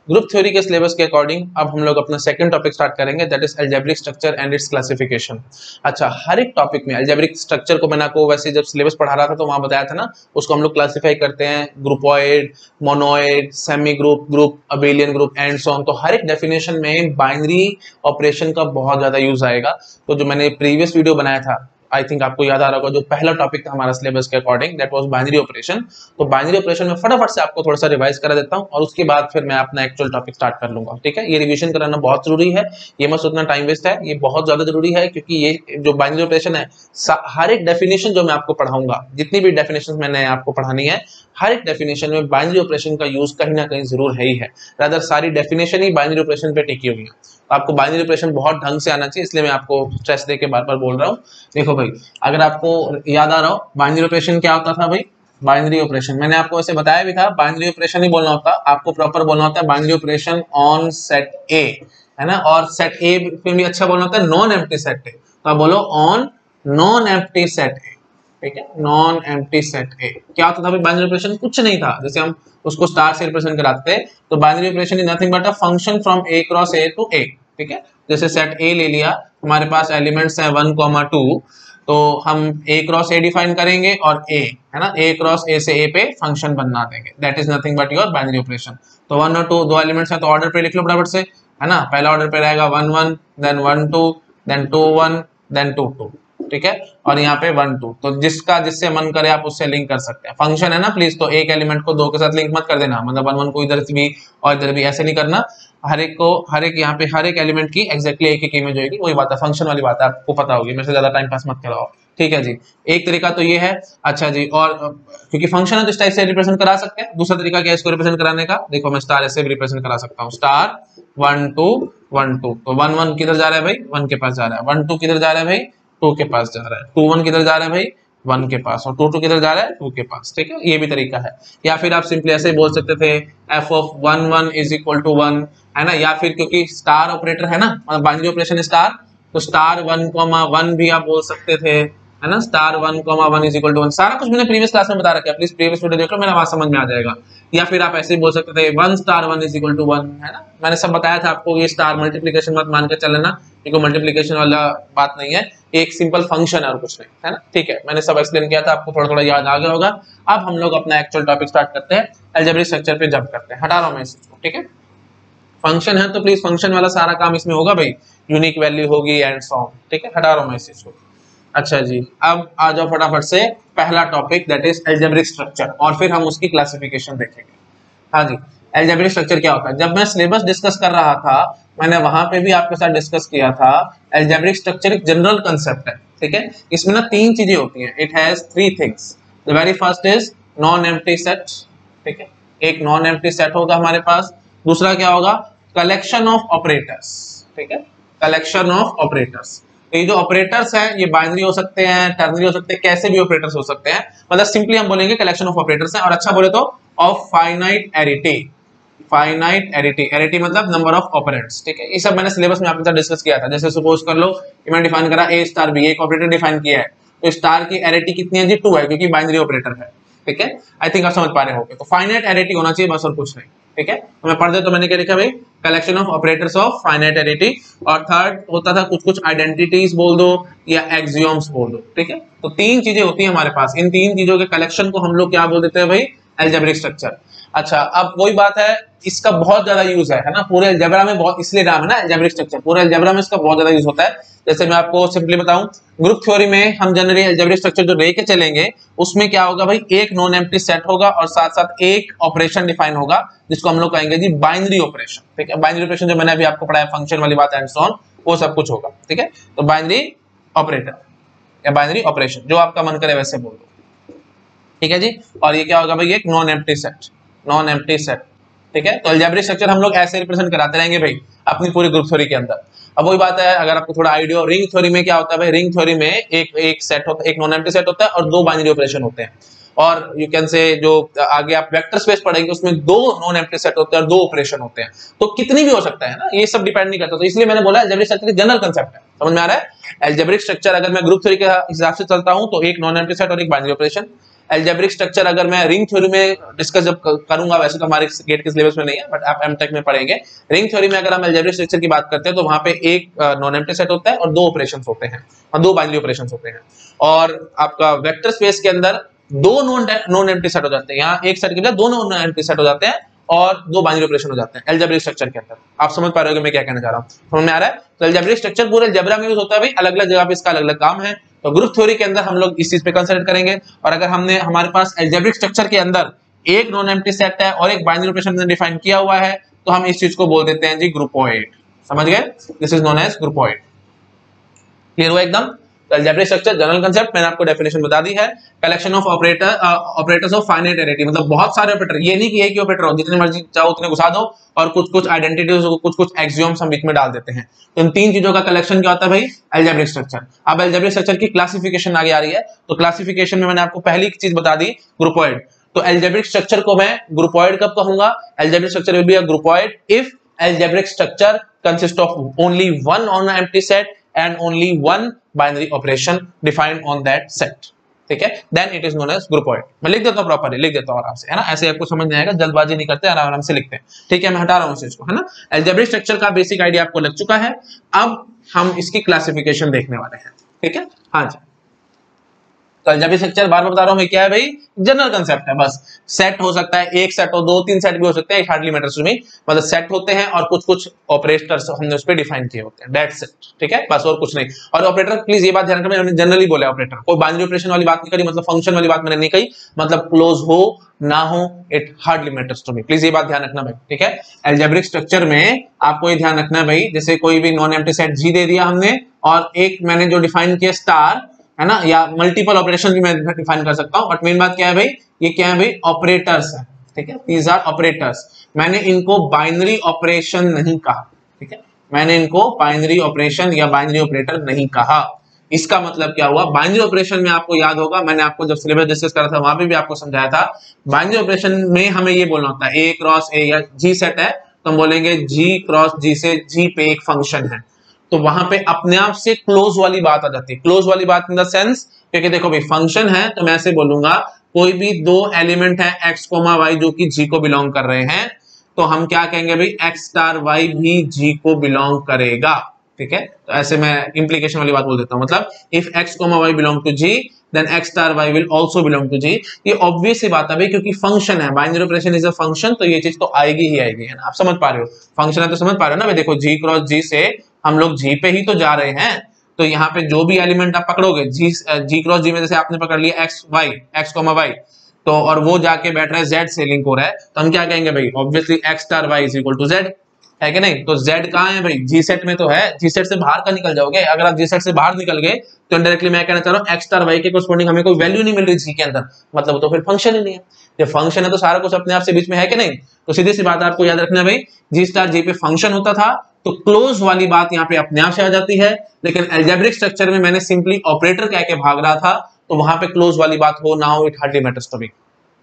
Group theory के syllabus के according अब हम लोग अपना सेकंड टॉपिक स्टार्ट करेंगे, that is algebraic structure and it's classification. अच्छा, हर एक टॉपिक में अलजेब्रिक स्ट्रक्चर को मैंने आपको वैसे जब सिलेबस पढ़ा रहा था तो वहां बताया था ना, उसको हम लोग क्लासिफाई करते हैं groupoid, monoid, semigroup, group, abelian group and so on. तो हर एक डेफिनेशन में बाइनरी ऑपरेशन का बहुत ज्यादा यूज आएगा। तो जो मैंने प्रीवियस वीडियो बनाया था, आई थिंक आपको याद आ रहा होगा, जो पहला टॉपिक था हमारा सिलेबस के according, that was binary operation. तो बाइनरी ऑपरेशन में फटाफट से आपको थोड़ा सा रिवाइज करा देता हूं और उसके बाद फिर मैं अपना एक्चुअल टॉपिक स्टार्ट कर लूंगा। ठीक है, ये रिवीजन कराना बहुत जरूरी है, ये मत सोचना टाइम वेस्ट है, ये बहुत ज्यादा जरूरी है, क्योंकि ये जो बाइनरी ऑपरेशन है, हर एक डेफिनेशन जो मैं आपको पढ़ाऊंगा, जितनी भी डेफिनेशन मैंने आपको पढ़ानी है, हर एक डेफिनेशन में बाइनरी ऑपरेशन का यूज कहीं ना कहीं जरूर है ही है। रादर सारी डेफिनेशन ही बाइनरी ऑपरेशन पे टिकी हुई है। आपको बाइनरी ऑपरेशन बहुत ढंग से आना चाहिए, इसलिए मैं आपको स्ट्रेस देके बार बार बोल रहा हूँ। देखो भाई, अगर आपको याद आ रहा हो बाइनरी ऑपरेशन क्या होता था भाई, बाइनरी ऑपरेशन मैंने आपको वैसे बताया भी था, बाइनरी ऑपरेशन ही बोलना होता, आपको प्रॉपर बोलना होता है बाइनरी ऑपरेशन ऑन सेट ए, है ना। और सेट ए पे भी अच्छा बोलना होता है नॉन एम्प्टी सेट ए, तो आप बोलो ऑन नॉन एम्प्टी सेट ए। ठीक है, नॉन एम्प्टी सेट ए क्या होता था भाई, बाइनरी ऑपरेशन कुछ नहीं था, जैसे हम उसको स्टार से रिप्रेजेंट कराते हैं, तो binary operation is nothing but a function from A cross A to A. ठीक है, जैसे सेट ए ले लिया, हमारे पास एलिमेंट्स है 1, 2, तो हम ए क्रॉस ए डिफाइन करेंगे और ए, है ना, ए क्रॉस ए से ए पे फंक्शन बना देंगे, that is nothing but your binary operation. तो 1 और 2 दो एलिमेंट्स हैं, तो ऑर्डर पे लिख लो बराबर से, है ना। पहला ऑर्डर पे रहेगा 1, 1, देन 1, 2, देन 2, 1, देन 2, 2। ठीक है, और यहाँ पे 1, 2, तो जिसका जिससे मन करे आप उससे लिंक कर सकते हैं। फंक्शन है ना प्लीज, तो एक एलिमेंट को दो के साथ लिंक मत कर देना, मतलब 1, 1 को इधर भी और इधर भी, ऐसे नहीं करना। हर एक को, हर एक यहाँ पे हर एक एलिमेंट की एग्जैक्टली एक ही इमेज होगी, वही बात है, फंक्शन वाली बात है, आपको पता होगी, मेरे से ज्यादा टाइम पास मत कराओ। ठीक है जी, एक तरीका तो ये है। अच्छा जी, और क्योंकि फंक्शन है तो इस टाइप से रिप्रेजेंट करा सकते हैं। दूसरा तरीका क्या है इसको रिप्रेजेंट कराने का, देखो मैं स्टार ऐसे भी रिप्रेजेंट करा सकता हूँ, स्टार 1, 2, 1, 2, तो 1, 1 किधर जा रहा है भाई, 1 के पास जा रहा है, 1, 2 किधर जा रहा है भाई, 2 के पास जा रहा है, 2, 1 किधर जा रहा है भाई, 1 के पास, और 2, 2 किधर जा रहा है, 2 के पास। ठीक है, ये भी तरीका है। या फिर आप सिंपली ऐसे ही बोल सकते थे f of 1, 1 is equal to 1, है ना। या फिर क्योंकि स्टार ऑपरेटर है ना, मतलब बाइनरी ऑपरेशन स्टार, तो स्टार 1, 1 भी आप बोल सकते थे, है ना। स्टार 1, 1 इज इक्वल टू 1, सारा कुछ मैंने प्रीवियस क्लास में बता रखा है, प्लीज प्रीवियस वीडियो देख लो, मेरा बात समझ में आ जाएगा। या फिर आप ऐसे ही बोल सकते थे 1 स्टार 1 इज इक्वल टू 1, है ना। मैंने सब बताया था आपको, ये स्टार मल्टीप्लीकेशन मत मान के चलना, क्योंकि मल्टीप्लीकेशन वाला बात नहीं है, एक सिंपल फंक्शन है और कुछ नहीं, है ना। ठीक है, मैंने सब एक्सप्लेन किया था, आपको थोड़ा थोड़ा याद आ गया होगा। अब हम लोग अपना एक्चुअल टॉपिक स्टार्ट करते हैं, अलजेब्रिक स्ट्रक्चर पे जंप करते हैं। हटा रहा हूं मैं इसको, ठीक है। फंक्शन है तो प्लीज फंक्शन वाला सारा काम इसमें होगा भाई, यूनिक वैल्यू होगी एंड सो ऑन। ठीक है, हटा रहा हूं मैं इस चीज को। अच्छा जी, अब आ जाओ फटाफट से पहला topic, that is algebraic structure, और फिर हम उसकी क्लासिफिकेशन देखेंगे। हाँ जी, अलजेब्रिक स्ट्रक्चर क्या होता है, जब मैं सिलेबस डिस्कस कर रहा था, मैंने वहां पे भी आपके साथ डिस्कस किया था। अलजेब्रिक स्ट्रक्चर एक जनरल कंसेप्ट है, ठीक है। इसमें ना 3 चीजें होती हैं, it has 3 things. The very first is non empty set, ठीक है, एक नॉन एम्प्टी सेट होगा हमारे पास। दूसरा क्या होगा, कलेक्शन ऑफ ऑपरेटर्स, ठीक है, कलेक्शन ऑफ ऑपरेटर्स। तो ये जो ऑपरेटर्स हैं, ये बाइनरी हो सकते हैं, टर्नरी हो सकते हैं, कैसे भी ऑपरेटर्स हो सकते हैं, मतलब सिंपली हम बोलेंगे कलेक्शन ऑफ ऑपरेटर्स हैं। और अच्छा बोले तो ऑफ फाइनाइट एरिटी, फाइनाइट एरिटी, एरिटी मतलब नंबर ऑफ ऑपरेंड्स। ठीक है, ये सब मैंने सिलेबस में आपके साथ डिस्कस किया था। जैसे सपोज कर लो कि मैंने डिफाइन करा ए स्टार बी, एक ऑपरेटर डिफाइन किया है, तो स्टार की एरिटी कितनी है जी, 2 है, क्योंकि बाइनरी ऑपरेटर है। ठीक है, आई थिंक आप समझ पा रहे होंगे। तो फाइनाइट एरिटी होना चाहिए बस, और कुछ नहीं। ठीक है, तो मैं पढ़ दे, तो मैंने क्या लिखा भाई, collection of operators of finite arity. और थर्ड होता था कुछ आइडेंटिटीज बोल दो या एक्सियोम्स बोल दो। ठीक है, तो 3 चीजें होती है हमारे पास, इन 3 चीजों के कलेक्शन को हम लोग क्या बोल देते हैं भाई, अलजेब्रिक स्ट्रक्चर। अच्छा, अब वही बात है, इसका बहुत ज्यादा यूज है ना, पूरे अलजेब्रा में, बहुत इसलिए नाम है ना अलजेब्रिक स्ट्रक्चर, पूरे अलजेब्रा में इसका बहुत ज्यादा यूज होता है। जैसे मैं आपको सिंपली बताऊं, ग्रुप थ्योरी में हम जनरली अलजेब्रिक स्ट्रक्चर जो लेके चलेंगे, उसमें क्या होगा भाई, एक नॉन एम्प्टी सेट होगा और साथ साथ एक ऑपरेशन डिफाइन होगा, जिसको हम लोग कहेंगे जी बाइनरी ऑपरेशन। ठीक है, बाइनरी ऑपरेशन जो मैंने अभी आपको पढ़ाया, फंक्शन वाली बात एंड सो ऑन, वो सब कुछ होगा। ठीक है, तो बाइनरी ऑपरेटर या बाइनरी ऑपरेशन, जो आपका मन करे वैसे बोल दो। ठीक है जी, और ये क्या होगा भाई, एक non empty set, non empty set. ठीक है, तो अलजेब्रिक स्ट्रक्चर हम लोग ऐसे रिप्रेजेंट कराते रहेंगे भाई अपनी पूरी ग्रुप थ्योरी के अंदर। अब वही बात है, अगर आपको थोड़ा आइडिया, रिंग थ्योरी में क्या होता है भाई, रिंग थ्योरी में एक सेट होता है, एक नॉन एम्प्टी सेट होता है और 2 बाइनरी ऑपरेशन होते हैं। और यू कैन से जो आगे आप वेक्टर स्पेस पढ़ेंगे, उसमें 2 नॉन एम्प्टी सेट होते हैं और 2 ऑपरेशन होते हैं। तो कितनी भी हो सकता है ना, ये सब डिपेंड नहीं करता। तो इसलिए मैंने बोला अलजेब्रिक स्ट्रक्चर जनरल कंसेप्ट है, समझ में आ रहा है। अलजेब्रिक स्ट्रक्चर अगर मैं ग्रुप थ्योरी के हिसाब से चलता हूं, तो एक नॉन एम्प्टी सेट और एक बाइनरी ऑपरेशन। एल्जेब्रिक स्ट्रक्चर अगर मैं रिंग थ्योरी में डिस्कस जब करूंगा, वैसे तो हमारे गेट के सिलेबस में नहीं है, बट आप एमटेक में पढ़ेंगे। रिंग थ्योरी में अगर हम एल्जेब्रिक स्ट्रक्चर की बात करते हैं तो वहां पे एक नॉन एम्प्टी सेट होता है और दो ऑपरेशंस होते हैं और दो बाइनरी ऑपरेशंस होते हैं, और आपका वेक्टर स्पेस के अंदर दो नॉन एम्प्टी सेट हो जाते हैं। यहाँ एक सेट के बजाय दो नॉन एम्प्टी सेट हो जाते हैं और दो बाइनरी ऑपरेशन हो जाते हैं एल्जेब्रिक स्ट्रक्चर के अंदर। आप समझ पा रहे हो मैं क्या कहना चाह रहा हूँ, समझ में आ रहा है? तो एल्जेब्रिक स्ट्रक्चर पूरे अलजेब्रा में यूज होता है भाई, अलग अलग जगह पे इसका अलग अलग काम है। तो ग्रुप थ्योरी के अंदर हम लोग इस चीज पे कंसंट्रेट करेंगे, और अगर हमारे पास एल्जेब्रिक स्ट्रक्चर के अंदर एक नॉन एम्प्टी सेट है और एक बाइनरी ऑपरेशन डिफाइन किया हुआ है, तो हम इस चीज को बोल देते हैं जी ग्रुपॉइड। समझ गए? This is known as groupoid. Clear हुआ एकदम? एल्जेब्रिक स्ट्रक्चर जनरल कांसेप्ट मैंने आपको डेफिनेशन बता दी है। Collection of operators of finite arity, मतलब बहुत सारे ऑपरेटर, ये नहीं कि एक ही ऑपरेटर हो, जितने मर्जी चाहो उतने घुसा दो, और कुछ कुछ आइडेंटिटीज कुछ कुछ एक्सियोम्स हम बीच में डाल देते हैं। तो इन तीन चीजों का कलेक्शन क्या होता है भाई? Algebraic structure. अब एल्जेब्रिक स्ट्रक्चर की क्लासिफिकेशन आगे आ रही है, तो क्लासिफिकेशन में मैंने आपको पहली चीज बता दी, ग्रुपॉइड। तो एल्जेब्रिक स्ट्रक्चर को मैं ग्रुपॉइड कब कहूंगा? Algebraic structure will be a groupoid if algebraic structure consists of only one non-empty set and only one binary operation defined on that set. ठीक है? Then it is known as groupoid. मैं लिख देता हूँ properly, लिख देता हूँ आराम से, है ना? ऐसे आपको समझ नहीं आएगा, जल्दबाजी नहीं करते, आराम से लिखते हैं। ठीक है, मैं हटा रहा हूँ इस चीज को, है ना? एल्जेब्रिक स्ट्रक्चर का बेसिक आइडिया आपको लग चुका है। अब हम इसकी क्लासिफिकेशन देखने वाले हैं। ठीक है? हाँ जी। तो एल्जेब्रिक स्ट्रक्चर बार बार बता रहा हूं मैं, क्या है भाई? जनरल कांसेप्ट है बस। सेट हो सकता है, एक सेट हो, दो तीन सेट भी हो सकते हैं, it hardly matters to me. मतलब सेट होते हैं और कुछ कुछ ऑपरेटर्स हमने उस पे डिफाइन किए होते हैं, दैट्स इट। ठीक है, बस और कुछ नहीं। और ऑपरेटर, प्लीज ये बात ध्यान रखना, मैंने जनरली बोला ऑपरेटर, कोई बाइनरी ऑपरेशन वाली बात नहीं करी, मतलब फंक्शन वाली बात मैंने नहीं कही, मतलब क्लोज हो ना हो, it hardly matters to me. Please ये बात ध्यान रखना भाई। ठीक है, एल्जेब्रिक स्ट्रक्चर में आपको ये ध्यान रखना है भाई, जैसे कोई भी नॉन एम्प्टी सेट जी दे दिया हमने, और एक मैंने जो डिफाइन किया स्टार, है ना, या मल्टीपल ऑपरेशन भी मैं डिफाइन कर सकता हूं, बट मेन बात क्या है भाई? ये क्या है भाई? ऑपरेटर्स है। ठीक है, दीज आर ऑपरेटर्स। मैंने इनको बाइनरी ऑपरेशन नहीं कहा। ठीक है, मैंने इनको बाइनरी ऑपरेशन या बाइनरी ऑपरेटर नहीं कहा। इसका मतलब क्या हुआ? बाइनरी ऑपरेशन में आपको याद होगा, मैंने आपको जब सिलेबस डिस्कस करा था वहां पे भी आपको समझाया था, बाइनरी ऑपरेशन में हमें ये बोलना होता है, ए क्रॉस ए, या जी सेट है तो हम बोलेंगे जी क्रॉस जी से जी पे एक फंक्शन है, तो वहां पे अपने आप से क्लोज वाली बात आ जाती है। क्लोज वाली बात इन द सेंस, क्योंकि देखो भाई फंक्शन है तो मैं ऐसे बोलूंगा, कोई भी दो एलिमेंट है x, y जो कि g को बिलोंग कर रहे हैं, तो हम क्या कहेंगे भाई? x स्टार y भी g को बिलोंग करेगा। ठीक है, तो ऐसे मैं इंप्लीकेशन वाली बात बोल देता हूं, मतलब if x, y belong to g then x star y will also belong to g। ये ऑब्वियस सी बात है भाई, क्योंकि फंक्शन है, binary operation is a function, तो ये चीज तो आएगी ही आएगी, है ना? आप समझ पा रहे हो? फंक्शन है तो समझ पा रहे हो ना भाई? देखो g क्रॉस g से हम लोग जी पे ही तो जा रहे हैं, तो यहाँ पे जो भी एलिमेंट आप पकड़ोगे जी क्रॉस जी में, जैसे आपने पकड़ लिया एक्स वाई, तो और वो जाके बैठ रहा है जेड से लिंक हो रहा है, तो हम क्या कहेंगे भाई? Obviously X star Y is equal to Z, है कि नहीं? तो जेड कहाँ है भाई? जी सेट में तो है, जी सेट से बाहर का निकल जाओगे। अगर आप जी सेट से बाहर निकल गए तो इनडायरेक्टली मैं कहना चाह रहा हूँ एक्स स्टार वाई के कोरस्पोंडिंग हमें कोई वैल्यू नहीं मिल रही जी के अंदर, मतलब तो फिर फंक्शन ही नहीं है। जब फंक्शन है तो सारा कुछ अपने आप से बीच में है कि नहीं? तो सीधी सी बात आपको याद रखना है भाई, जी स्टार जी पे फंक्शन होता था तो क्लोज वाली बात यहाँ पे अपने आप से आ जाती है, लेकिन एल्जेब्रिक स्ट्रक्चर में मैंने सिंपली ऑपरेटर कह के भाग रहा था, तो वहां पे क्लोज वाली बात हो ना हो, it hardly matters to me.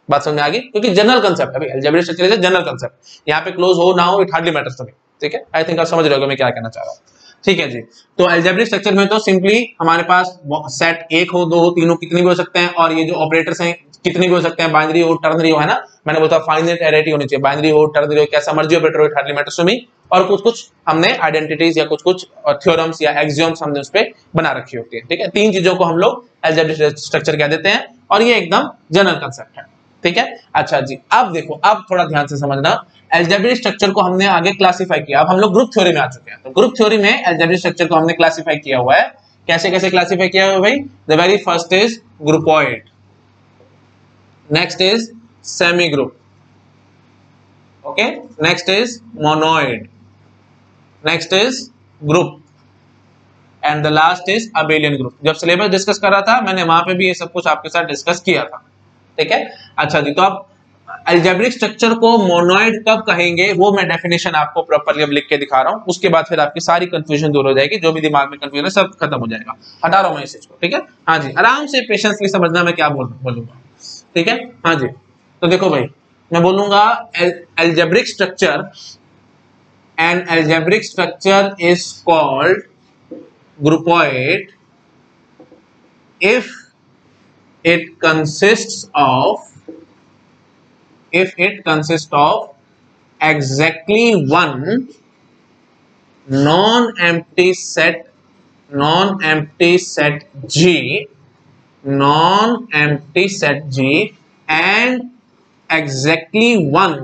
बात समझ में आ गई? क्योंकि जनरल कांसेप्ट है, algebraic structure is general concept, यहाँ पे क्लोज हो ना हो, it hardly matters to me. ठीक है, आई थिंक आप समझ रहे हो मैं क्या कहना चाह रहा हूँ। ठीक है जी, तो एल्जेब्रिक स्ट्रक्चर में तो सिंपली हमारे पास सेट एक हो, दो हो, तीन हो, कितने भी हो सकते हैं, और ये जो ऑपरेटर्स हैं कितने भी हो सकते हैं, बाइनरी हो, टर्नरी हो, है ना? मैंने बोला फाइनाइट एरिटी होनी चाहिए, बाइनरी हो, टर्नरी हो, कैसा मर्जी ऑपरेटर हो, it hardly matters to me. और कुछ कुछ हमने आइडेंटिटीज या कुछ कुछ थ्योरम्स या एक्सियोम्स हमने उस पे बना रखी होती है। ठीक है, तीन चीजों को हम लोग एल्जेब्रिक स्ट्रक्चर कह देते हैं, और ये एकदम जनरल कांसेप्ट है। ठीक है, अच्छा जी, अब देखो, अब थोड़ा ध्यान से समझना, एल्जेब्रिक स्ट्रक्चर को हमने आगे क्लासिफाई किया, अब हम लोग ग्रुप थ्योरी में आ चुके हैं। तो ग्रुप थ्योरी में एल्जेब्रिक स्ट्रक्चर को हमने क्लासिफाई किया हुआ है, कैसे कैसे क्लासिफाई किया हुआ है भाई? The very first is groupoid, next is semigroup, okay, next is monoid, next is group, and the last is abelian group. जब सिलेबस डिस्कस कर रहा था मैंने वहां पे भी ये सब कुछ आपके साथ डिस्कस किया था। ठीक है, अच्छा जी, तो आप एल्जेब्रिक स्ट्रक्चर को मोनोइड कब कहेंगे वो मैं डेफिनेशन आपको प्रॉपर्ली अब लिख के दिखा रहा हूं, उसके बाद फिर आपकी सारी कंफ्यूजन दूर हो जाएगी, जो भी दिमाग में कंफ्यूजन है सब खत्म हो जाएगा। हटा रहा हूं मैं इस चीज को। ठीक है, हाँ जी, आराम से पेशेंसली समझना मैं क्या बोलूंगा। ठीक है, हाँ जी, तो देखो भाई, मैं बोलूंगा algebraic structure, an algebraic structure is called groupoid if it consists of exactly one non-empty set G and exactly one,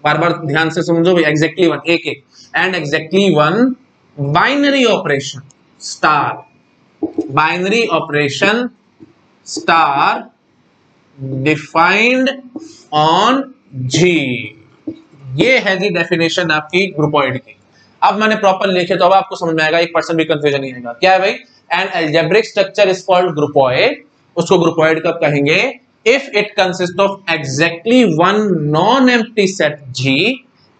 बार बार ध्यान से समझो भाई, exactly one एक एक, and exactly one binary operation star defined on G। ये है जी definition आपकी ग्रुपॉइड की। अब मैंने प्रॉपर लिखे तो अब आपको समझ में आएगा, 1% भी कंफ्यूजन नहीं आएगा। क्या है भाई? An algebraic structure is called groupoid. उसको ग्रुपॉइड कब कहेंगे? If it consist of exactly one non empty set G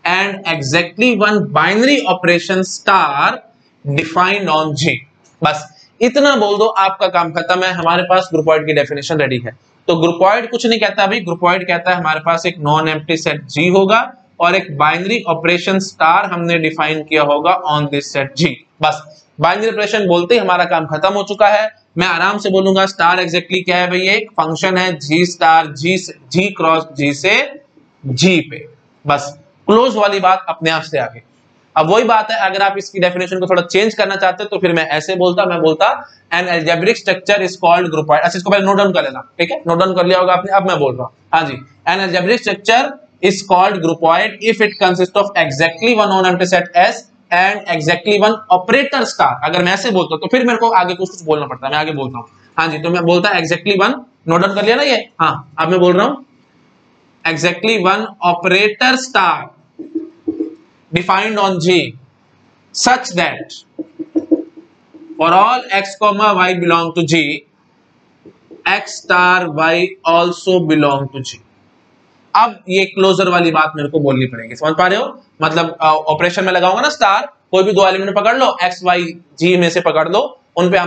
and exactly one binary operation star defined on G। बस इतना बोल दो, आपका काम खत्म है। हमारे पास ग्रुपॉइड की डेफिनेशन रेडी है। तो ग्रुपॉइड कुछ नहीं कहता भाई, ग्रुपॉइड कहता है हमारे पास एक नॉन एम्प्टी सेट G होगा और एक बाइनरी ऑपरेशन स्टार हमने डिफाइन किया होगा ऑन दिस सेट G। बस बाइनरी ऑपरेशन बोलते ही हमारा काम खत्म हो चुका है। मैं आराम से बोलूंगा स्टार एग्जैक्टली क्या है भाई? एक फंक्शन है G star G cross G से G पे। बस क्लोज वाली बात अपने आप से आ गई। अब वही बात है, अगर आप इसकी डेफिनेशन को थोड़ा चेंज करना चाहते हो तो फिर मैं ऐसे बोलता, मैं बोलता an algebraic structure is called groupoid. अच्छा, इसको पहले नोट डाउन कर लेना, ठीक है? नोट डाउन कर लिया होगा आपने। अब मैं बोल रहा हूं, हाँ जी, an algebraic structure is called groupoid if it consist of exactly one non empty set S and exactly one operator star. अगर मैं ऐसे बोलता तो फिर मेरे को आगे कुछ बोलना पड़ता है। मैं आगे बोलता हूँ, हाँ जी, तो मैं बोलता एग्जैक्टली वन, नोट डाउन कर लिया ना ये? हाँ, अब मैं बोल रहा हूँ exactly one operator star defined on G such that for all x comma y belong to G, x star y also belong to G। अब ये क्लोजर वाली बात मेरे को बोलनी पड़ेगी, समझ पा रहे हो? मतलब ऑपरेशन में लगाऊंगा ना स्टार, कोई भी दो एलिमेंट पकड़ लो, x y G में से पकड़ लो, उन पे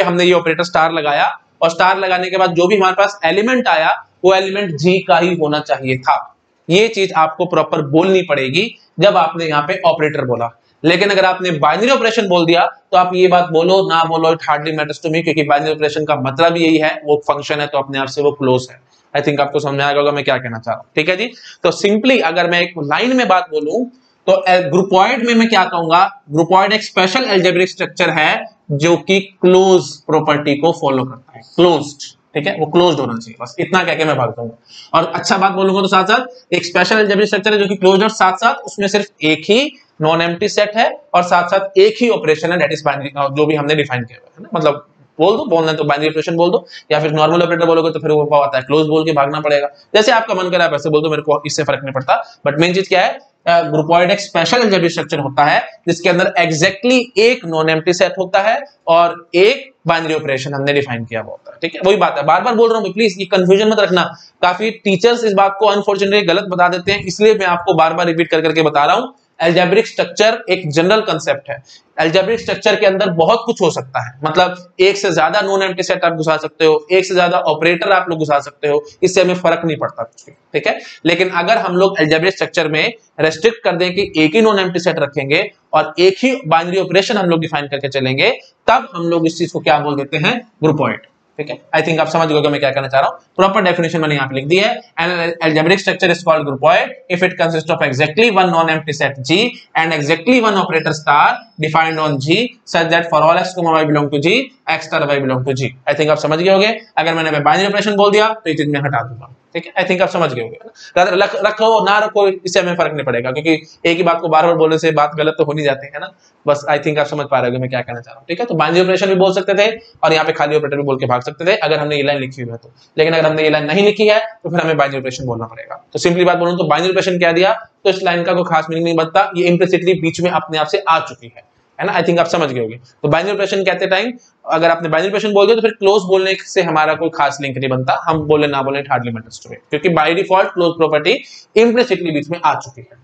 हमने ये ऑपरेटर स्टार लगाया और स्टार लगाने के बाद जो भी हमारे पास एलिमेंट आया वो एलिमेंट G का ही होना चाहिए था। ये चीज आपको प्रॉपर बोलनी पड़ेगी जब आपने यहाँ पे ऑपरेटर बोला। लेकिन अगर आपने बाइनरी ऑपरेशन बोल दिया तो आप ये बात बोलो ना बोलो, it hardly matters to me, क्योंकि बाइनरी ऑपरेशन का मतलब यही है, वो फंक्शन है तो अपने आप से वो क्लोज है। आई थिंक आपको समझ में आएगा होगा मैं क्या कहना चाह रहा हूँ, ठीक है जी? तो सिंपली अगर मैं एक लाइन में बात बोलूं तो ग्रुपॉइड में मैं क्या कहूंगा? ग्रुपॉइड एक स्पेशल अलजेब्रिक स्ट्रक्चर है जो कि क्लोज प्रॉपर्टी को फॉलो करता है, क्लोज्ड, ठीक है? वो क्लोज्ड होना चाहिए, बस इतना कह के मैं भाग दूंगा। और अच्छा बात बोलूंगा तो साथ साथ एक स्पेशल अलजेब्रिक स्ट्रक्चर है जो कि क्लोज्ड, और साथ साथ उसमें सिर्फ एक ही नॉन एम्प्टी सेट है और साथ साथ एक ही ऑपरेशन है, दैट इज बाइनरी, जो भी हमने डिफाइन किया है ना। मतलब बोल दो, बोलना तो बाइनरी ऑपरेशन बोल दो, या फिर नॉर्मल ऑपरेटर बोलोगे तो फिर वो आता है क्लोज बोल के भागना पड़ेगा। जैसे आपका मन करे आप ऐसे बोल दो, मेरे को इससे फर्क नहीं पड़ता। बट मेन चीज क्या है, ग्रुपॉइड एक स्पेशल अलजेब्रिक स्ट्रक्चर होता है जिसके अंदर एग्जैक्टली एक नॉन एम्प्टी सेट होता है और एक बाइनरी ऑपरेशन हमने डिफाइन किया होता है, ठीक है? वही बात है, बार बार बोल रहा हूं, प्लीज ये कंफ्यूजन मत रखना। काफी टीचर्स इस बात को अनफॉर्चुनेटली गलत बता देते हैं, इसलिए मैं आपको बार बार रिपीट कर करके बता रहा हूं। अलजेब्रिक स्ट्रक्चर एक जनरल कंसेप्ट है। अलजेब्रिक स्ट्रक्चर के अंदर बहुत कुछ हो सकता है, मतलब एक से ज्यादा नॉन एम्प्टी सेट आप घुसा सकते हो, एक से ज्यादा ऑपरेटर आप लोग घुसा सकते हो, इससे हमें फर्क नहीं पड़ता कुछ भी, ठीक है? लेकिन अगर हम लोग अलजेब्रिक स्ट्रक्चर में रेस्ट्रिक्ट कर दें कि एक ही नॉन एम्प्टी सेट रखेंगे और एक ही बाइनरी ऑपरेशन हम लोग डिफाइन करके चलेंगे, तब हम लोग इस चीज को क्या बोल देते हैं? ग्रुपॉइड, ठीक है? आई थिंक आप समझ गए मैं क्या कहना चाह रहा हूं। प्रॉपर डेफिनेशन मैंने यहां पे लिख दी है। An algebraic structure is called groupoid if it consist of exactly one non empty set G and exactly one operator star defined on G such that for all x y belong to G, x star y belong to G। I think आप समझ गए होंगे। अगर मैंने binary operation बोल दिया तो ये चीज मैं हटा दूंगा, ठीक है? आई थिंक आप समझ गए होंगे। रखो ना रखो इससे हमें फर्क नहीं पड़ेगा, क्योंकि एक ही बात को बार बार बोलने से बात गलत तो हो नहीं जाती है ना। बस आई थिंक आप समझ पा रहे हो मैं क्या कहना चाह रहा हूँ, ठीक है? तो बाइनरी ऑपरेशन भी बोल सकते थे और यहाँ पे खाली ऑपरेटर भी बोल के भाग सकते थे अगर हमने ये लाइन लिखी हुई है तो। लेकिन अगर हमने ये लाइन नहीं लिखी है तो फिर हमें बाइनरी ऑपरेशन बोलना पड़ेगा। तो सिंपली बात बोलूं तो बाइनरी ऑपरेशन क्या दिया तो इस लाइन का कोई खास मीनिंग नहीं बनता, ये इम्प्लिसिटली बीच में अपने आप से आ चुकी है ना। आई थिंक आप समझ गए होंगे। तो बाइनरी ऑपरेशन कहते टाइम अगर आपने बाइनरी ऑपरेशन बोल दिया तो फिर क्लोज बोलने से हमारा कोई खास लिंक नहीं बनता, हम बोले ना बोले it hardly matters to me, क्योंकि by default close property implicitly बीच में आ चुकी है।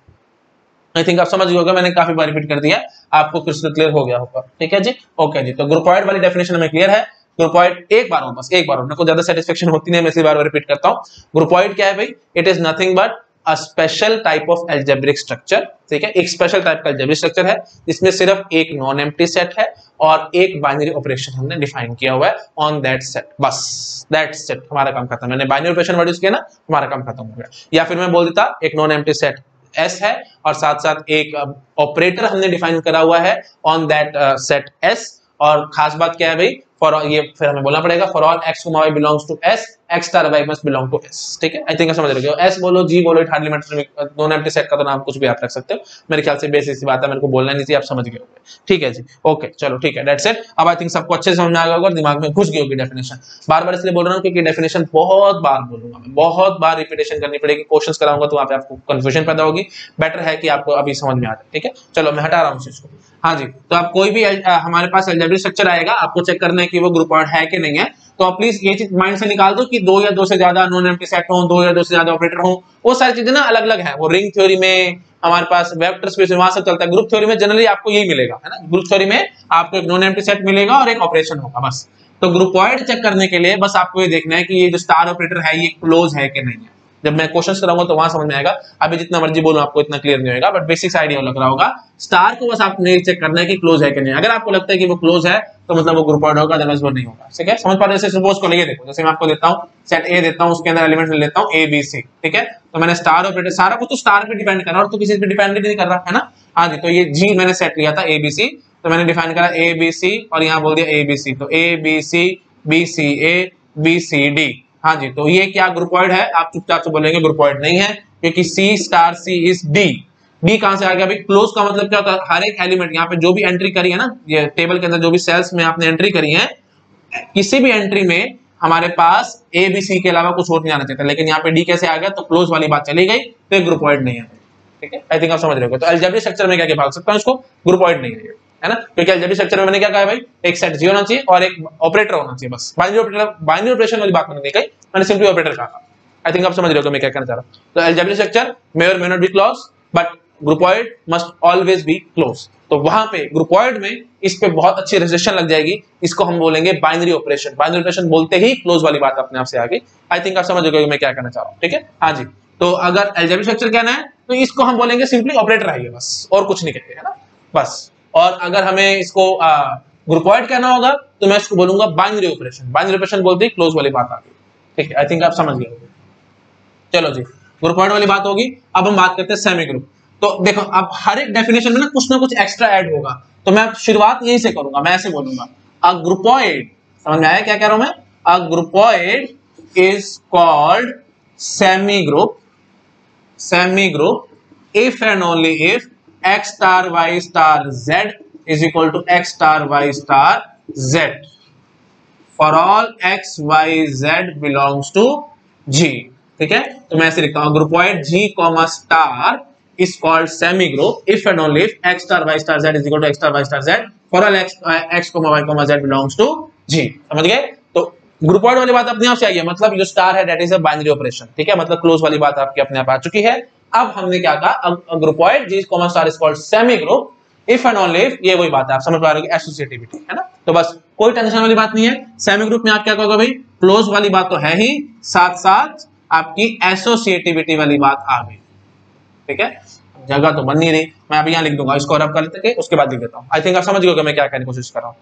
आई थिंक आप समझ गए होंगे, मैंने काफी बार रिपीट कर दिया, आपको क्रिस्टल क्लियर हो गया होगा, ठीक है जी? ओके जी, तो ग्रुपॉइड वाली डेफिनेशन हमें क्लियर है। ग्रुपॉइड एक बार हो, बस एक बार हो, मेरे को ज्यादा सेटिस्फेक्शन होती नहीं, मैं इसी बार रिपीट करता हूं। ग्रुपॉइड क्या है भाई? It is nothing but a special type of algebraic structure, ठीक है, एक स्पेशल टाइप का एल्जेब्रिक स्ट्रक्चर है जिसमें सिर्फ एक नॉन एम्प्टी सेट है और एक बाइनरी ऑपरेशन हमने डिफाइन किया हुआ है ऑन दैट सेट, बस दैट्स इट, हमारा काम खत्म। मैंने बाइनरी ऑपरेशन वर्ड यूज किया ना, हमारा काम खत्म हो गया। या फिर मैं बोल देता एक नॉन एम्प्टी सेट एस है और साथ साथ एक ऑपरेटर हमने डिफाइन करा हुआ है ऑन दैट सेट एस, और खास बात क्या है भाई, फॉर ये फिर हमें बोलना पड़ेगा for all x, y belongs to s, x star y must belong to s, ठीक है। आई थिंक समझ रहे हो, s बोलो g बोलो, it hardly matters, non empty set का तो नाम कुछ भी आप रख सकते हो, मेरे ख्याल से बेसिक सी बात है, मेरे को बोलना नहीं चाहिए, आप समझ गए होंगे, ठीक है जी, ओके चलो ठीक है, दैट्स इट। अब आई थिंक सबको अच्छे से समझ में आ गया होगा, दिमाग में घुस गई होगी डेफिनेशन। बार बार इसलिए बोल रहा हूँ क्योंकि डेफिनेशन बहुत बार बोलूंगा मैं, बहुत बार रिपीटेशन करनी पड़ेगी, क्वेश्चंस कराऊंगा तो वहां पे आपको कंफ्यूजन पैदा होगी, बेटर है कि आपको अभी समझ में आ जाए, ठीक है। चलो मैं हटा रहा हूँ इसको। हाँ जी, तो आप कोई भी हमारे पास एल्जेब्रिक स्ट्रक्चर आएगा, आपको चेक करना है कि वो ग्रुप है कि नहीं है, तो आप प्लीज ये चीज माइंड से निकाल दो कि दो या दो से ज्यादा नॉन एम्प्टी सेट हो, दो या दो से ज्यादा ऑपरेटर हो, वो सारी चीजें ना अलग अलग है। वो रिंग थ्योरी में हमारे पास वेक्टर स्पेस में वहां से चलता है, ग्रुप थ्योरी में जनरली आपको यही मिलेगा, है ना, ग्रुप थ्योरी में आपको एक नॉन एम्प्टी सेट मिलेगा और एक ऑपरेशन होगा बस। तो ग्रुपॉइड चेक करने के लिए बस आपको ये देखना है कि ये जो स्टार ऑपरेटर है ये क्लोज है कि नहीं है। जब मैं क्वेश्चंस कराऊंगा तो वहां समझ में आएगा, अभी जितना मर्जी बोलूं आपको इतना क्लियर नहीं होगा, बट बेसिक्स आइडिया लग रहा होगा। स्टार को बस आपने चेक करना है कि क्लोज है कि नहीं, अगर आपको लगता है कि वो क्लोज है तो मतलब वो ग्रुपॉइड होगा, अदरवाइज वो नहीं होगा, ठीक है। समझ पा रहे हो? जैसे सपोज को ये देखो, जैसे मैं आपको देता हूं सेट ए देता हूं, उसके अंदर एलिमेंट लेता हूं ए बी सी, ठीक है, तो मैंने स्टार ऑपरेटर, सारा कुछ तो स्टार पे डिपेंड कर रहा है और तो किसी पे डिपेंड नहीं कर रहा है ना। हाँ जी, तो ये जी मैंने सेट लिया था ए बी सी, तो मैंने डिफाइन करा ए बी सी और यहाँ बोल दिया ए बी सी, तो A B C B C A B C D. हाँ जी, तो ये क्या ग्रुपॉइड है? आप चुपचाप से बोलेंगे ग्रुपॉइड नहीं है, क्योंकि C star C is D. D कहां से आ गया भाई? क्लोज का मतलब क्या होता है? हर एक एलिमेंट यहाँ पे जो भी एंट्री करी है ना, ये टेबल के अंदर जो भी सेल्स में आपने एंट्री करी है, किसी भी एंट्री में हमारे पास ए बी सी के अलावा कुछ और नहीं आना चाहिए, लेकिन यहाँ पे डी कैसे आ गया? तो क्लोज वाली बात चली गई, तो ये ग्रुपॉइड नहीं है, ठीक है। आई थिंक आप समझ रहे हो। तो एल्जेब्रिक स्ट्रक्चर में क्या क्या भाग सकता हूं इसको? ग्रुपॉइड नहीं है, है ना, क्योंकि एल्जेब्रिक स्ट्रक्चर में मैंने क्या कहा है भाई, एक सेट जी होना चाहिए और एक ऑपरेटर होना चाहिए, बस। बाइनरी ऑपरेशन वाली बात मैंने नहीं कही, मैंने सिंपली ऑपरेटर कहा। आई थिंक आप समझ रहे हो मैं क्या कहना चाह रहा हूं। तो एल्जेब्रिक स्ट्रक्चर मे और may not be close, but groupoid must always be close. तो वहां पे ग्रुपॉइड में इस पे बहुत अच्छी रेजिस्ट्रेशन लग जाएगी, इसको हम बोलेंगे बाइनरी ऑपरेशन। बाइनरी ऑपरेशन बोलते ही क्लोज वाली बात अपने आप से आ गई। आई थिंक आप समझ गए मैं क्या कहना चाह रहा हूं, ठीक है। हाँ जी, तो अगर एल्जेब्रिक स्ट्रक्चर कहना है तो इसको हम बोलेंगे सिंपली ऑपरेटर है, बस, और कुछ नहीं कहते, है ना, बस। और अगर हमें इसको ग्रुपॉइड कहना होगा तो मैं इसको बोलूंगा बाइनरी ऑपरेशन। बाइनरी ऑपरेशन बोलते ही क्लोज वाली बात आ गई, ठीक है। आई थिंक आप समझ गए। चलो जी, ग्रुपॉइड वाली बात होगी। अब हम बात करते हैं सेमी ग्रुप। तो देखो, अब हर एक डेफिनेशन में ना कुछ एक्स्ट्रा ऐड होगा, तो मैं शुरुआत यहीं से करूंगा। मैं ऐसे बोलूंगा, अ ग्रुपॉइड, समझ में आया क्या कह रहा हूं मैं? A groupoid is called semi group, semi group if and only if x star y star z is equal to x star y star z for all x y z belongs to G, ठीक है। तो मैं ऐसे लिखता हूं, ग्रुपॉइड G comma star is called semi group if and only if x star y star z is equal to x star y star z for all x y z belongs to G। समझ गए? तो ग्रुपॉइड वाली बात अपने आप से आई है, मतलब जो स्टार है that is a binary operation, ठीक है, मतलब क्लोज वाली बात आपके अपने आप आ चुकी है। अब हमने क्या कहा, ग्रुपॉइड G comma star is called semi group if and only if, ये वही बात है, आप समझ पा रहे हो, एसोसिएटिविटी, है ना। तो बस कोई टेंशन वाली बात नहीं है। सेमी ग्रुप में आप क्या कहोगे भाई? क्लोज वाली बात तो है ही, साथ साथ आपकी एसोसिएटिविटी वाली बात आ गई, ठीक है। जगह तो बन नहीं रही, मैं अभी यहाँ लिख दूंगा, इसको रब कर लेते उसके बाद लिख देता हूँ। आई थिंक आप समझ गए मैं क्या कहने की कोशिश कर रहा हूँ।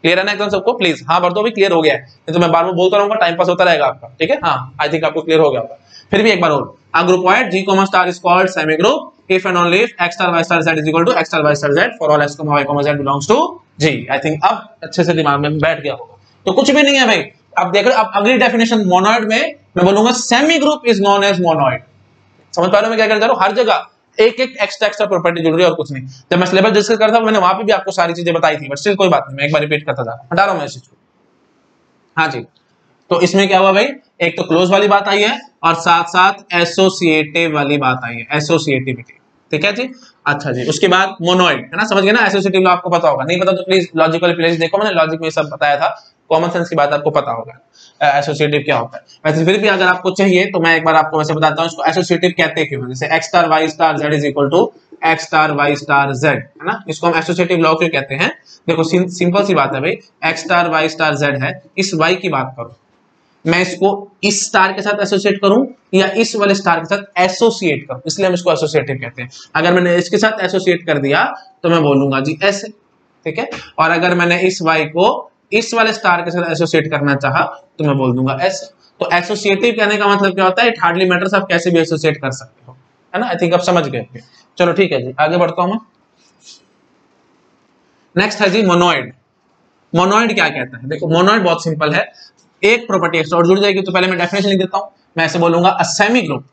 क्लियर है ना एकदम सबको? प्लीज हाँ भर दो, भी क्लियर हो गया है, नहीं तो मैं बार बार बोलता रहूंगा, टाइम पास होता रहेगा आपका, ठीक है। हाँ, आई थिंक आपको क्लियर हो गया होगा। फिर भी एक बार और, a groupoid G comma star is called semi group if and only if x star y star z is equal to x star y star z for all x comma y comma z belongs to G। I think अब अच्छे से दिमाग में बैठ गया होगा। तो कुछ भी नहीं है भाई, अब देख रहे हो, अब अगली डेफिनेशन मोनोइड में मैं बोलूंगा semi group is known as monoid. समझ पा रहे हो मैं क्या कहना चाह रहा हूं? हर जगह एक एक एक्स्ट्रा प्रॉपर्टी जुड़ रही है और कुछ नहीं। जब मैं सिलेबस डिस्कस करता हूं मैंने वहां पे भी आपको सारी चीजें बताई थी, बट स्टिल कोई बात नहीं, मैं एक बार रिपीट करता जा रहा हूं, हटा रहा हूं मैं इस चीज को। हाँ जी, तो इसमें क्या हुआ भाई, एक तो क्लोज वाली बात आई है और साथ साथ एसोसिएटिव वाली बात आई है, एसोसिएटिविटी, ठीक है जी। अच्छा जी, उसके बाद मोनोइड, है ना, समझ गए ना। एसोसिएटिव आपको पता होगा, नहीं पता तो प्लीज लॉजिकल प्लेलिस्ट देखो, मैंने लॉजिक में सब बताया था, कॉमन सेंस की बात आपको पता होगा एसोसिएटिव क्या होता है। वैसे फिर भी अगर आपको चाहिए तो मैं एक बार आपको वैसे बताता हूँ इसको एसोसिएटिव कहते क्यों, जैसे x star y star z is equal to x star y star z, है ना, इसको हम एसोसिएटिव लॉ क्यों कहते हैं? देखो सिंपल सी बात है भाई, x star y star z है, इस y की बात करो, मैं इसको इस स्टार के साथ एसोसिएट करूं या इस वाले स्टार के साथ एसोसिएट करूं, इसलिए हम इसको एसोसिएटिव कहते हैं। अगर मैंने इसके साथ एसोसिएट कर दिया तो मैं बोलूंगा जी ऐसे, ठीक है। और अगर मैंने इस वाई को इस वाले स्टार के साथ एसोसिएट करना चाहा तो मैं बोल दूंगा ऐसे। तो एसोसिएटिव कहने का मतलब क्या होता है, इट हार्डली मैटर्स, आप कैसे भी एसोसिएट कर सकते हो, है ना। आई थिंक आप समझ गए। चलो ठीक है जी, आगे बढ़ता हूं मैं। नेक्स्ट है जी मोनोइड। मोनोइड क्या कहता है, देखो मोनोइड बहुत सिंपल है, एक प्रॉपर्टी एक्स्ट्रा और जुड़ जाएगी। तो पहले मैं डेफिनेशन लिख देता हूं, मैं ऐसे बोलूंगा अ semi group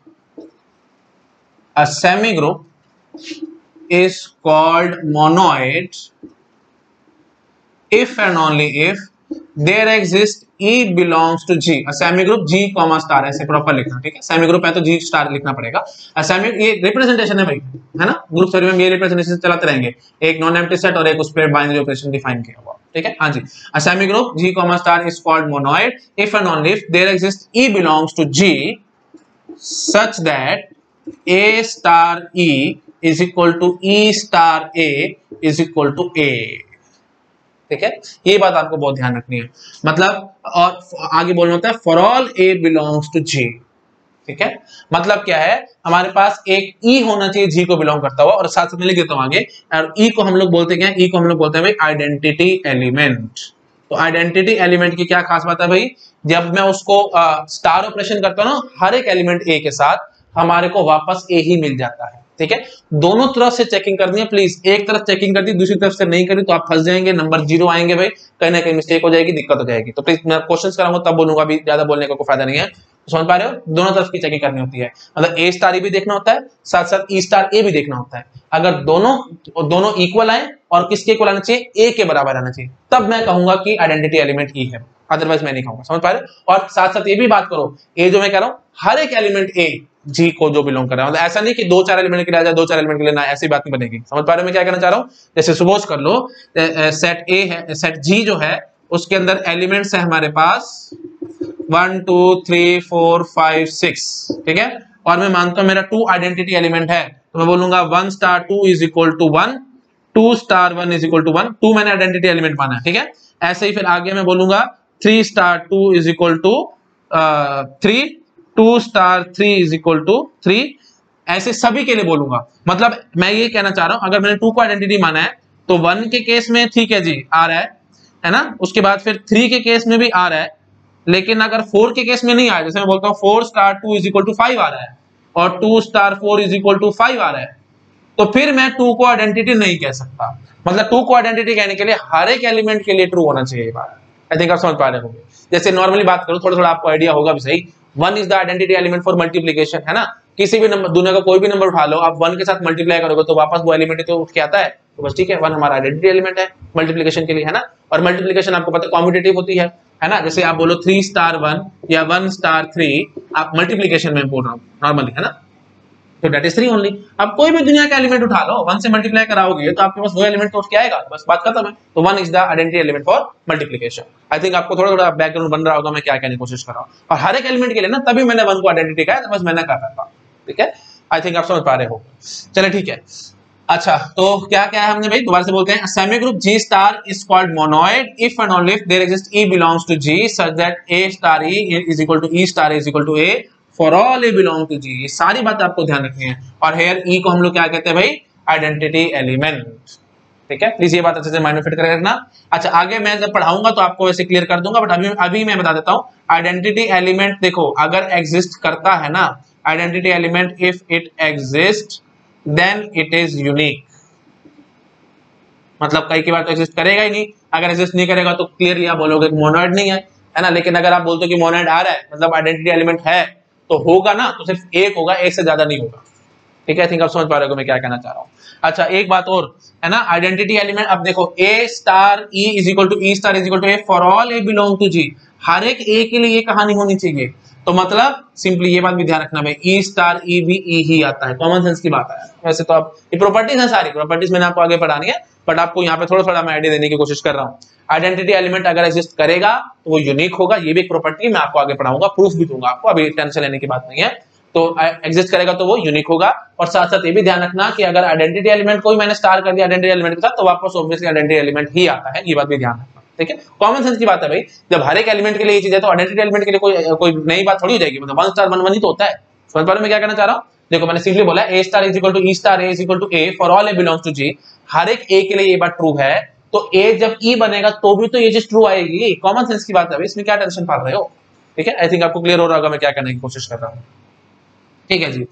is called monoid if and only if there exists E belongs to G, a semi group G comma star, ऐसे प्रॉपर लिखना, ठीक है। सेमी ग्रुप है तो G स्टार लिखना पड़ेगा। सेमी, ये रिप्रेजेंटेशन है भाई, है ना, ग्रुप थ्योरी में ये रिप्रेजेंटेशन चलाते रहेंगे, एक नॉन एम्प्टी सेट और एक उस पर बाइनरी ऑपरेशन डिफाइन किया हुआ, ठीक है। हाँ जी, a semi group G comma star is called monoid if and only if there exists E belongs to G such that A star E is equal to E star A is equal to A, ठीक है। ये बात आपको बहुत ध्यान रखनी है, मतलब और आगे बोलना होता है for all A belongs to G, ठीक है। मतलब क्या है, हमारे पास एक E होना चाहिए G को बिलोंग करता हुआ, और साथ साथ में लिख देता हूं आगे, और E को हम लोग बोलते हैं, E को हम लोग बोलते हैं भाई आइडेंटिटी एलिमेंट। तो आइडेंटिटी एलिमेंट की क्या खास बात है भाई, जब मैं उसको स्टार ऑपरेशन करता हूं ना, हर एक एलिमेंट A के साथ हमारे को वापस A ही मिल जाता है, ठीक है। दोनों तरफ से चेकिंग करनी है प्लीज, एक तरफ चेकिंग कर दी दूसरी तरफ से नहीं करी तो आप फंस जाएंगे, नंबर 0 आएंगे भाई, कहीं ना कहीं मिस्टेक हो जाएगी, दिक्कत हो जाएगी। तो प्लीज मैं क्वेश्चंस कराऊंगा तब बोलूंगा, अभी ज्यादा बोलने का कोई फायदा नहीं है। समझ पा रहे हो, दोनों तरफ की चेकिंग करनी होती है, मतलब ए स्टार भी देखना होता है, साथ साथ ई स्टार ए भी देखना होता है। अगर दोनों इक्वल आए और किसके इक्वल आना चाहिए, ए के बराबर आना चाहिए, तब मैं कहूंगा कि आइडेंटिटी एलिमेंट ई है, अदरवाइज मैं नहीं कहूंगा। समझ पा रहे हो। और साथ साथ ये भी बात करो, ए जो मैं कह रहा हूं हर एक एलिमेंट ए जी को जो बिलोंग कर रहा है, मतलब ऐसा नहीं कि 2-4 एलिमेंट के लिए आ जाए 2-4 एलिमेंट के लिए ना, ऐसी बात नहीं बनेगी। समझ पा रहे हो मैं क्या कहना चाह रहा हूं। जैसे सपोज कर लो सेट ए है, सेट जी जो है उसके अंदर एलिमेंट्स है हमारे पास 1 2 3 4 5 6, ठीक है। और मैं मानता हूं मेरा 2 आइडेंटिटी एलिमेंट है, तो मैं बोलूंगा 1 star 2 is equal to 1, 2 star 1 is equal to 1, 2 मैंने आइडेंटिटी एलिमेंट माना है, ठीक है। ऐसे ही फिर आगे मैं बोलूंगा 3 star 2 is equal to 3, 2 star 3 is equal to 3, ऐसे सभी के लिए बोलूंगा। मतलब मैं ये कहना चाह रहा हूं, अगर मैंने 2 को आइडेंटिटी माना है तो 1 के केस में ठीक है जी आ रहा है ना, उसके बाद फिर 3 के केस में भी आ रहा है, लेकिन अगर 4 के केस में नहीं आया, जैसे मैं बोलता हूं 4 स्टार 2 इज इक्वल टू 5 आ रहा है और 2 स्टार 4 इज इक्वल टू 5 आ रहा है, तो फिर मैं 2 को आइडेंटिटी नहीं कह सकता। मतलब 2 को आइडेंटिटी कहने के लिए हर एक एलिमेंट के लिए ट्रू होना चाहिए ये बात। आई थिंक आप समझ पा रहे होंगे। जैसे नॉर्मली बात करूं, थोड़ा थोड़ा आपको आइडिया होगा भी सही, 1 is the identity element for multiplication, है ना। किसी भी नंबर, दुनिया का कोई भी नंबर उठा लो, आप 1 के साथ मल्टीप्लाई करोगे तो वापस वो एलिमेंट तो उठ के आता है, तो बस ठीक है, 1 हमारा आइडेंटिटी एलिमेंट है मल्टीप्लिकेशन के लिए, है ना। और मल्टीप्लिकेशन आपको पता है कॉम्पिटिटिव होती है ना। जैसे आप बोलो 3 स्टार 1 या 1 स्टार 3, आप मल्टीप्लिकेशन में बोल रहा हूं नॉर्मली, है ना, तो दैट इज 3 ओनली। अब कोई भी दुनिया का एलिमेंट उठा लो, 1 से मल्टीप्लाई कराओगे तो आपके पास वो एलिमेंट तो उठ के आएगा, बस बात खत्म है। तो 1 is the identity element for multiplication. I think आपको थोड़ा थोड़ा बैकग्राउंड बन रहा होगा मैं क्या कहने की कोशिश कर रहा हूं। और हर एक एलिमेंट के लिए ना, तभी मैंने 1 को आइडेंटिटी कहा, बस मैंने कहा था, ठीक है। आई थिंक आप समझ पा रहे हो। चलिए ठीक है। अच्छा, तो क्या क्या है हमने भाई, दोबारा से बोलते हैं, semi group G star is called monoid if and only if there exist E belongs to G such that A star E is equal to E star is equal to A for all A belong to G। ये सारी बातें आपको ध्यान रखनी है। और hair E को हम लोग क्या कहते हैं भाई, आइडेंटिटी एलिमेंट, ठीक है। प्लीज ये बात अच्छे से माइंड में फिट करके रखना। अच्छा, आगे मैं जब पढ़ाऊंगा तो आपको वैसे क्लियर कर दूंगा, बट अभी मैं बता देता हूं। आइडेंटिटी एलिमेंट देखो, अगर एग्जिस्ट करता है ना identity element, if it exist then it is unique. मतलब कई की बार तो एग्जिस्ट करेगा ही नहीं, अगर एग्जिस्ट नहीं करेगा तो क्लियरली आप बोलोगे कि मोनोइड नहीं है ना। लेकिन अगर आप बोलते हो कि मोनोइड आ रहा है, मतलब आइडेंटिटी एलिमेंट है, तो होगा ना, तो सिर्फ एक होगा, एक से ज्यादा नहीं होगा, ठीक है। आई थिंक आप समझ पा रहे हो मैं क्या कहना चाह रहा हूं। अच्छा, एक बात और है ना, आइडेंटिटी एलिमेंट, अब देखो A star E is equal to E star is equal to A for all A belong to G। हर एक A के लिए ये कहानी होनी चाहिए। तो मतलब सिंपली ये बात भी ध्यान रखना भाई, E स्टार E भी E ही आता है, कॉमन सेंस की बात है। वैसे तो आप ये प्रॉपर्टीज है, सारी प्रॉपर्टीज मैंने आपको आगे पढ़ानी है, बट आपको यहाँ पे थोड़ा थोड़ा मैं आइडिया देने की कोशिश कर रहा हूँ। आइडेंटिटी एलिमेंट अगर एग्जिस्ट करेगा तो वो यूनिक होगा, ये भी एक प्रॉपर्टी मैं आपको आगे पढ़ाऊंगा, प्रूफ भी दूंगा आपको, अभी टेंशन लेने की बात नहीं है। तो एग्जिस्ट करेगा तो वो यूनिक होगा। और साथ साथ ये भी ध्यान रखना कि अगर आइडेंटिटी एलिमेंट कोई मैंने स्टार कर दिया आइडेंटिटी एलिमेंट के साथ, तो वापस ऑब्वियसली आइडेंटिटी एलिमेंट ही आता है, ये बात भी ध्यान रखना, ठीक है, कॉमन सेंस की बात है भाई, जब हर एक एलिमेंट के लिए ये चीज है तो आइडेंटिटी एलिमेंट के लिए कोई नई बात थोड़ी हो जाएगी, मतलब 1 स्टार 1 1 ही तो होता है। समझ पा रहे हो मैं क्या कहना चाह रहा हूं? देखो मैंने सिंपली बोला a star is equal to e star, a is equal to a for all a belongs to G. हर एक ए के लिए ये बात ट्रू है, तो ए जब ई बनेगा तो भी तो ये चीज ट्रू आएगी, कॉमन सेंस की बात है भाई, इसमें क्या टेंशन पा रहे हो? ठीक है, आई थिंक आपको क्लियर हो रहा होगा मैं क्या करने की कोशिश कर रहा हूं। ठीक है जी,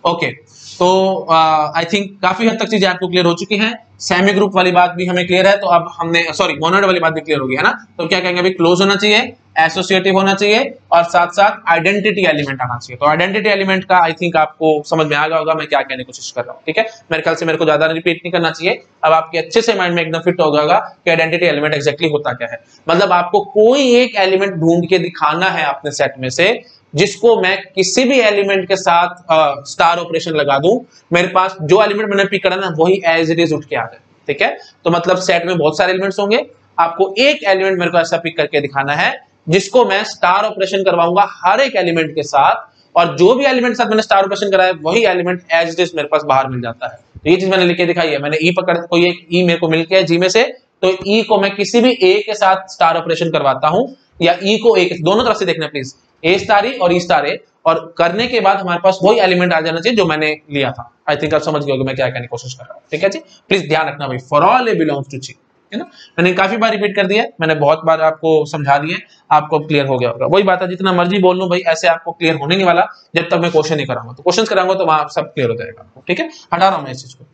ओके। तो आई थिंक काफी हद तक चीजें आपको क्लियर हो चुकी हैं, सेमी ग्रुप वाली बात भी हमें क्लियर है, तो अब हमने सॉरी मोनोइड वाली बात भी क्लियर होगी, है ना? तो क्या कहेंगे भाई, क्लोज होना चाहिए, एसोसिएटिव होना चाहिए और साथ साथ आइडेंटिटी एलिमेंट आना चाहिए। तो आइडेंटिटी एलिमेंट का आई थिंक आपको समझ में आ गया होगा मैं क्या कहने की कोशिश कर रहा हूँ। ठीक है, मेरे ख्याल से मेरे को ज्यादा रिपीट नहीं करना चाहिए, अब आपके अच्छे से माइंड में एकदम फिट हो गया होगा कि आइडेंटिटी एलिमेंट एक्जैक्टली होता क्या है। मतलब आपको कोई एक एलिमेंट ढूंढ के दिखाना है अपने सेट में से जिसको मैं किसी भी एलिमेंट के साथ स्टार ऑपरेशन लगा दूं, मेरे पास जो एलिमेंट मैंने पिक करा ना वही एज इट इज उठ के आ जाए। ठीक है, तो मतलब सेट में बहुत सारे एलिमेंट्स होंगे, आपको एक एलिमेंट मेरे को ऐसा पिक करके दिखाना है जिसको मैं स्टार ऑपरेशन करवाऊंगा हर एक एलिमेंट के साथ, और जो भी एलिमेंट के साथ मैंने स्टार ऑपरेशन कराया वही एलिमेंट एज इट इज मेरे पास बाहर मिल जाता है। तो ये चीज मैंने लिख के दिखाई है, मैंने ई पकड़, कोई एक ई मेरे को मिल गया जी में से, तो ई को मैं किसी भी ए के साथ स्टार ऑपरेशन करवाता हूं, या ई को ए, दोनों तरफ से देखना प्लीज, ए स्टार ई और ई स्टार ए, और करने के बाद हमारे पास वही एलिमेंट आ जाना चाहिए जो मैंने लिया था। आई थिंक आप समझ गए होंगे मैं क्या कहने की कोशिश कर रहा हूं। ठीक है जी, प्लीज ध्यान रखना भाई, for all a belongs to G, है ना? मैंने काफी बार रिपीट कर दिया, मैंने बहुत बार आपको समझा दिया, आपको क्लियर हो गया होगा। वही बात है, जितना मर्जी बोल लूं भाई, ऐसे आपको क्लियर होने नहीं वाला जब तक मैं क्वेश्चन नहीं कराऊंगा। तो क्वेश्चन कराऊंगा तो वहां सब क्लियर हो जाएगा। ठीक है, हटा रहा हूं मैं इस चीज को।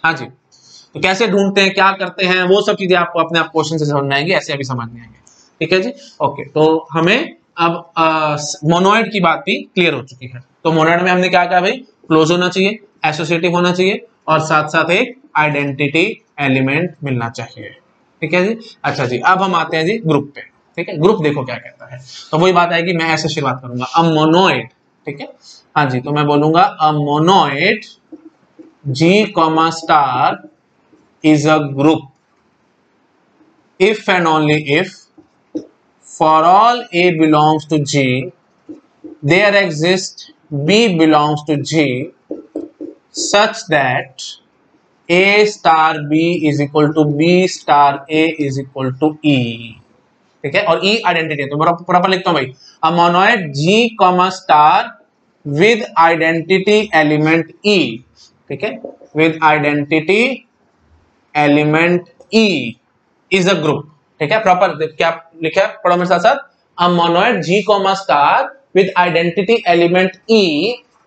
हाँ जी, तो कैसे ढूंढते हैं, क्या करते हैं, वो सब चीजें आपको अपने आप क्वेश्चन से समझ में आएंगे, ऐसे अभी समझ नहीं आएंगे। ठीक है जी, ओके। तो हमें अब मोनोइड की बात भी क्लियर हो चुकी है। तो मोनोइड में हमने क्या कहा भाई, क्लोज होना चाहिए, एसोसिएटिव होना चाहिए और साथ साथ एक आइडेंटिटी एलिमेंट मिलना चाहिए। ठीक है जी, अच्छा जी, अब हम आते हैं जी ग्रुप पे। ठीक है, ग्रुप देखो क्या कहता है, तो वही बात आएगी, मैं ऐसे शुरुआत करूंगा, अ मोनोइड। ठीक है, हाँ जी, तो मैं बोलूंगा अ monoid G comma star is a group if and only if for all A belongs to G there exists B belongs to G such that A star B is equal to B star A is equal to E। ठीक है, और E identity है, तो proper लिखता हूं भाई, अ monoid G comma star with identity element E। ठीक है, with identity element E is a group। ठीक है, प्रॉपर क्या लिखा है, पढ़ो मेरे साथ साथ, a monoid G comma star with identity element E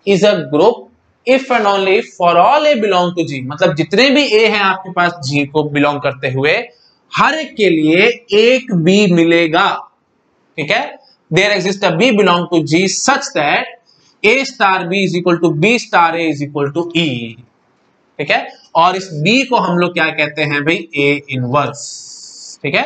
is a group if and only for all A belong to G। मतलब जितने भी A हैं आपके पास G को बिलोंग करते हुए, हर एक के लिए एक B मिलेगा। ठीक है, there exists a B belong to G such that A star B is equal to B star A is equal to E। ठीक है, और इस B को हम लोग क्या कहते हैं भाई, A इनवर्स। ठीक है,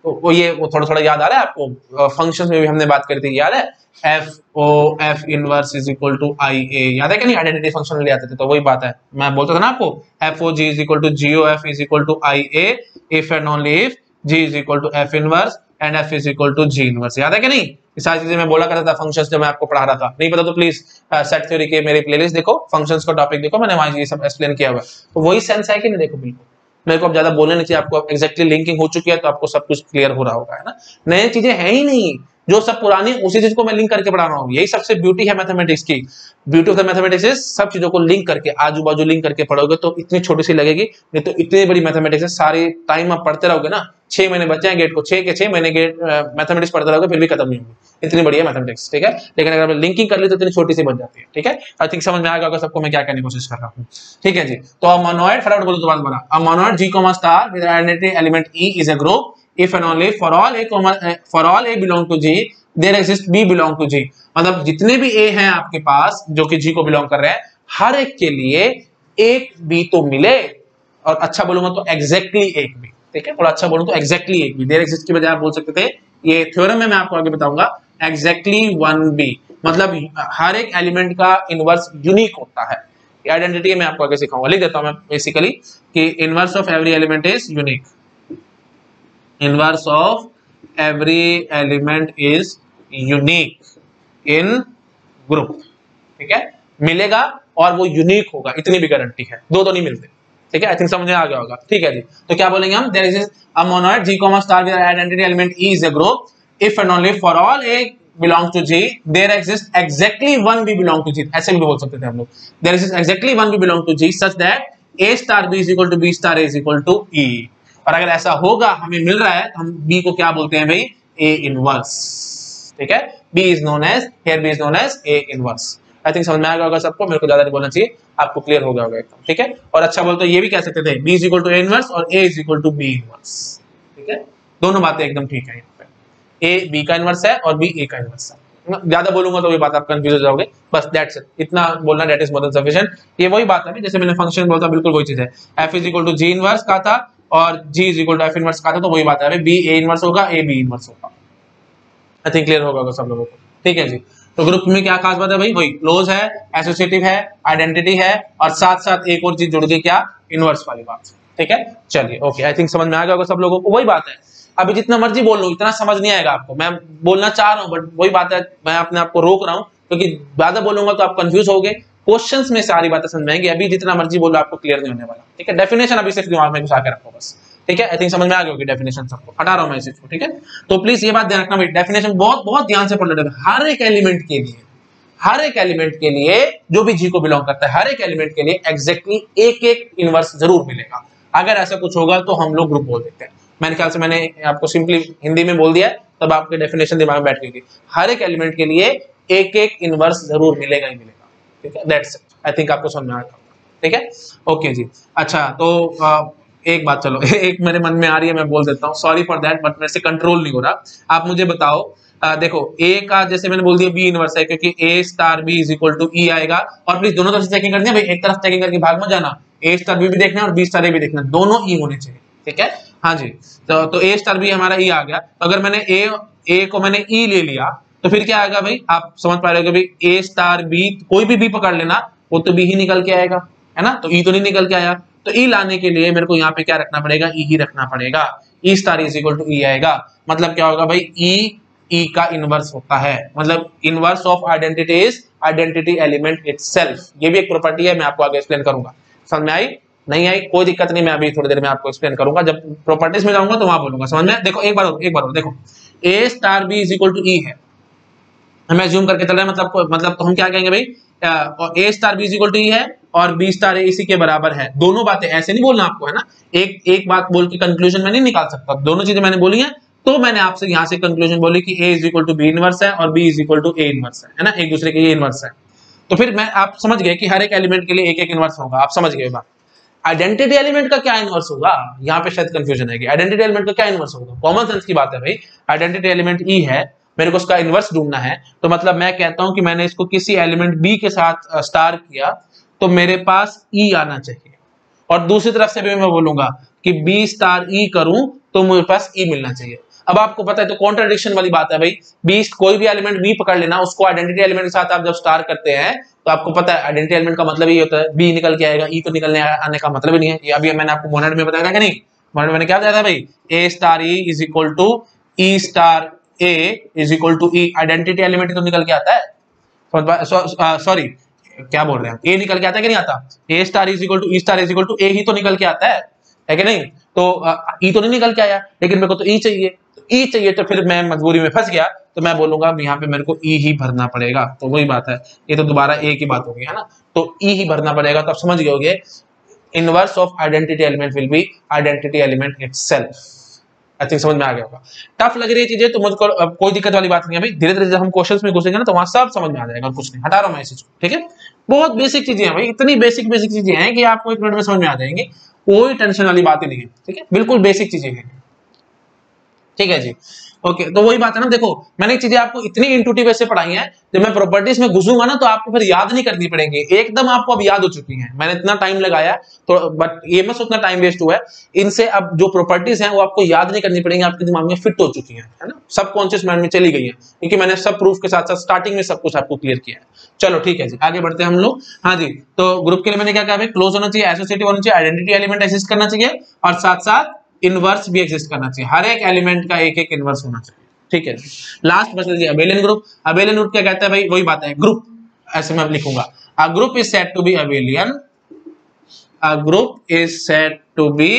तो वो ये वो थोड़ा थोड़ा याद आ रहा है आपको, फंक्शंस में भी हमने बात करी थी, याद है, F inverse is equal to I a, याद है कि नहीं, आइडेंटिटी फंक्शन में ले आते थे। तो वही बात है, मैं बोलता था ना आपको, FOG is equal to GOF is equal to I A if and only if G is equal to F inverse and F is equal to G inverse. याद है कि नहीं, ये सारी चीजें मैं बोला करता था फंक्शंस जब मैं आपको पढ़ा रहा था। नहीं पता तो प्लीज सेट थ्योरी के मेरी प्लेलिस्ट देखो, फंक्शंस का टॉपिक देखो, मैंने वहां ये सब एक्सप्लेन किया हुआ है। तो वही सेंस है कि नहीं, देखो बिल्कुल मेरे को अब ज्यादा बोलने नहीं चाहिए, आपको एग्जैक्टली लिंकिंग हो चुकी है, तो आपको सब कुछ क्लियर हो रहा होगा, है ना? नई चीजें है ही नहीं, जो सब पुरानी उसी चीज को मैं लिंक करके पढ़ा रहा हूँ। यही सबसे ब्यूटी है मैथमेटिक्स की, beauty of the mathematics is सब चीजों को लिंक करके, आजू बाजू लिंक करके पढ़ोगे तो इतनी छोटी सी लगेगी, नहीं तो इतनी बड़ी मैथमेटिक्स है। सारी टाइम आप पढ़ते रहोगे ना, 6 महीने बचे हैं गेट को, 6 के 6 महीने गेट मैथमेटिक्स पढ़ते रहोगे फिर भी खत्म नहीं होगी, इतनी बड़ी है मैथमेटिक्स। ठीक है, लेकिन अगर लिंकिंग कर ली तो इतनी छोटी सी बन जाती है। ठीक है, आई थिंक समझ में आ गया सबको मैं क्या कहने की कोशिश कर रहा हूँ। ठीक है जी, तो अ मोनोइड, फटाफट बोलो दोबारा दोबारा, अ monoid G comma star with identity element E is a group if and only for all A belong to G there exists B belong to G। मतलब जितने भी A हैं आपके पास जो कि G को बिलोंग कर रहे हैं, हर एक के लिए एक B तो मिले, और अच्छा बोलूंगा तो एग्जैक्टली एक B। ठीक है, और अच्छा बोलूं तो एग्जैक्टली एक B, देयर एग्जिस्ट की बजाय आप बोल सकते थे, ये थ्योरम में मैं आपको आगे बताऊंगा, एग्जैक्टली 1B, मतलब हर एक एलिमेंट का इनवर्स यूनिक होता है। आइडेंटिटी मैं आपको आगे सिखाऊंगा, लिख देता हूं मैं बेसिकली कि inverse of every element is unique, inverse of every element is unique in group. ठीक है, मिलेगा और वो यूनिक होगा, इतनी भी गारंटी है, दो तो नहीं मिलते। ठीक है, आई थिंक समझ में आ गया होगा। ठीक है जी, तो क्या बोलेंगे हम, there is a monoid G, star with identity element E is a group if and only if all A belong to G there exists exactly one B belong to G, ऐसे भी बोल सकते थे हम लोग, there exists exactly one B belong to G such that A star B is equal to B star A is equal to E। और अगर ऐसा होगा, हमें मिल रहा है, तो हम B को क्या बोलते हैं भाई, A इनवर्स। ठीक है, B is known as, here B is known as A inverse। I think समझ में आ गया होगा सबको, मेरे को ज्यादा नहीं बोलना चाहिए, आपको क्लियर हो गया होगा एकदम। ठीक है, और अच्छा बोल तो ये भी कह सकते थे B is equal to A inverse और A is equal to B inverse। ठीक है, दोनों बातें एकदम ठीक है। A B का इनवर्स है और B A का इनवर्स है। ज्यादा बोलूंगा तो ये बात आप कंफ्यूज हो जाओगे, बस दैट्स इट, इतना बोलना that is more than sufficient. ये वही बात है जैसे मैंने फंक्शन बोलता, बिल्कुल वही चीज है। F is equal to G inverse का था और G is equal to F inverse का था, तो वही बात है, B A इनवर्स होगा, A B इनवर्स होगा। आई थिंक क्लियर होगा सब लोगों को। ठीक है जी, तो ग्रुप में क्या खास बात है भाई, वही क्लोज है, एसोसिएटिव है, आइडेंटिटी है, और साथ साथ एक और चीज जुड़ गई, क्या, इनवर्स वाली बात। ठीक है, चलिए ओके, आई थिंक समझ में आ गया होगा सब लोगों को। वही बात है, अभी जितना मर्जी बोल लो इतना समझ नहीं आएगा आपको, मैं बोलना चाह रहा हूँ बट वही बात है, मैं अपने आप को रोक रहा हूँ क्योंकि ज्यादा बोलूंगा तो आप कंफ्यूज होगे, क्वेश्चंस में सारी बातें समझ में आएंगी, अभी जितना मर्जी बोलो आपको क्लियर नहीं होने वाला। ठीक है, डेफिनेशन अभी सिर्फ दिमाग में घुसा के रखो बस। ठीक है, आई थिंक समझ में आ गई होगी डेफिनेशन सबको, हटा रहा हूं मैं इस चीज को। ठीक है, तो प्लीज ये बात ध्यान रखना भाई, डेफिनेशन बहुत बहुत ध्यान से पढ़ लेना। हर एक एलिमेंट के लिए, हर एक एलिमेंट के लिए जो भी जी को बिलोंग करता है, हर एक एलिमेंट के लिए एग्जैक्टली एक एक इनवर्स जरूर मिलेगा। अगर ऐसा कुछ होगा तो हम लोग ग्रुप बोल देते हैं। मेरे ख्याल से मैंने आपको सिंपली हिंदी में बोल दिया है, तब आपके डेफिनेशन दिमाग में बैठ गई। हर एक एलिमेंट के लिए एक एक इनवर्स जरूर मिलेगा ही मिलेगा। ठीक है, दैट्स इट, आई थिंक आपको समझ में आ गया। ठीक है, ओके जी। अच्छा, तो एक बात चलो एक मेरे मन में आ रही है, मैं बोल देता हूँ, सॉरी फॉर दैट, बट मेरे से कंट्रोल नहीं हो रहा। आप मुझे बताओ, देखो ए का जैसे मैंने बोल दिया बी इनवर्स है, क्योंकि a star b is equal to e आएगा। और प्लीज दोनों तरफ से चेकिंग करनी है भाई, एक तरफ चेकिंग करके भाग मत जाना, ए स्टार बी भी देखना है और बी स्टार ए भी देखना है, दोनों ई होने चाहिए। ठीक है, हाँ जी, तो ए स्टार बी हमारा ई आ गया। तो अगर मैंने ए को मैंने ई ले लिया तो फिर क्या आएगा भाई, आप समझ पा रहे हो कि ए स्टार बी, कोई भी पकड़ लेना, वो तो बी ही निकल के आएगा, है ना, तो ई तो नहीं निकल के आया। तो ई लाने के लिए मेरे को यहाँ पे क्या रखना पड़ेगा, ई ही रखना पड़ेगा। ई star is equal to e आएगा, मतलब क्या होगा भाई, ई का इनवर्स होता है, मतलब inverse of identity is identity element itself. ये भी एक प्रॉपर्टी है, मैं आपको आगे एक्सप्लेन करूंगा। समझ में आई, नहीं आई, कोई दिक्कत नहीं, मैं अभी थोड़ी देर में आपको एक्सप्लेन करूंगा, जब प्रॉपर्टीज में जाऊंगा तो वहां बोलूंगा। समझ में, देखो एक बार देखो, a star b is equal to e है, हमें ज्यूम करके चल रहे हैं, मतलब तो हम क्या कहेंगे भाई, a star b is equal to e है और बी स्टार ए इसी के बराबर है। दोनों बातें ऐसे नहीं बोलना आपको, है ना, एक बात बोल के कंक्लूजन में नहीं निकाल सकता, दोनों चीजें मैंने बोली है, तो मैंने आपसे यहाँ से कंक्लूजन बोली कि a is equal to b inverse है और b is equal to a inverse है ना, एक दूसरे के ये इनवर्स है। तो फिर मैं, आप समझ गए कि हर एक एलिमेंट के लिए एक एक इनवर्स होगा, आप समझ गए बात। आइडेंटिटी एलिमेंट का क्या इनवर्स होगा, यहाँ पे शायद कंफ्यूजन आएगी। आइडेंटिटी एलिमेंट का क्या इनवर्स होगा, कॉमन सेंस की बात है भाई, आइडेंटिटी एलिमेंट ई है, मेरे को उसका इनवर्स ढूंढना है, तो मतलब मैं कहता हूं कि मैंने इसको किसी एलिमेंट बी के साथ स्टार किया तो मेरे पास ई आना चाहिए, और दूसरी तरफ से भी मैं बोलूंगा कि बी स्टार ई करूं तो मेरे पास ई मिलना चाहिए। अब आपको पता है, तो कॉन्ट्रडिक्शन वाली बात है भाई, बी कोई भी एलिमेंट बी पकड़ लेना, उसको आइडेंटिटी एलिमेंट के साथ आप जब स्टार करते हैं तो आपको पता है आइडेंटिटी एलिमेंट का मतलब ये होता है बी निकल के आएगा, ई तो निकलने आने का मतलब ही नहीं है। ये अभी मैंने आपको मोनेड में बताया था कि नहीं, मोनेड में मैंने क्या बताया था भाई, a star e is equal to e star a is equal to e, identity element तो निकल के आता है, सॉरी क्या बोल रहे हैं, ए निकल के आता है कि नहीं आता, a star is equal to e star is equal to a ही तो निकल के आता है कि नहीं, तो ई तो नहीं निकल के आया, लेकिन मेरे को तो ई चाहिए, ई चाहिए, तो फिर मैं मजबूरी में फंस गया, तो मैं बोलूंगा यहाँ पे मेरे को ई ही भरना पड़ेगा। तो वही बात है, ये तो दोबारा ए की बात होगी, है ना, तो ई ही भरना पड़ेगा। तो आप समझ गए होंगे, inverse of identity element will be identity element itself. I think समझ में आ गया होगा। टफ लग रही है चीजें तो मुझको कोई दिक्कत वाली बात नहीं है भाई, धीरे धीरे जब हम क्वेश्चंस में घुसेंगे ना तो वहां सब समझ में आ जाएगा, कुछ नहीं, हटा रहा हूं मैं इस चीज को। ठीक है, बहुत बेसिक चीजें हैं भाई, इतनी बेसिक चीजें हैं कि आपको 1 मिनट में समझ में आ जाएंगी, कोई टेंशन वाली बात ही नहीं है। ठीक है, बिल्कुल बेसिक चीजें हैं। ठीक है जी, ओके, तो वही बात है ना, देखो मैंने चीजें आपको इतनी इंट्यूटिव वैसे पढ़ाई है, जब मैं प्रॉपर्टीज में घुसूंगा ना तो आपको फिर याद नहीं करनी पड़ेंगी, एकदम आपको अब याद हो चुकी हैं। मैंने इतना टाइम लगाया तो, बट ये मत सोचना टाइम वेस्ट हुआ है, इनसे अब जो प्रॉपर्टीज हैं वो आपको याद नहीं करनी पड़ेंगी, आपके दिमाग में फिट हो चुकी हैं, है ना, सबकॉन्शियस माइंड में चली गई है, क्योंकि मैंने सब प्रूफ के साथ साथ स्टार्टिंग में सब कुछ आपको क्लियर किया है। चलो ठीक है जी, आगे बढ़ते हैं हम लोग। हाँ जी, तो ग्रुप के लिए मैंने क्या कहा, क्लोज होना चाहिए, एसोसिएटिव होना चाहिए, आइडेंटिटी एलिमेंट एग्जिस्ट करना चाहिए, और साथ साथ इनवर्स भी एग्जिस्ट करना चाहिए, हर एक एलिमेंट का एक एक इनवर्स होना चाहिए। ठीक है, लास्ट बच गया अबेलियन ग्रुप। अबेलियन ग्रुप क्या कहता है भाई, वही बात है, ग्रुप ऐसे मैं लिखूंगा, a group is said to be abelian a group is said to be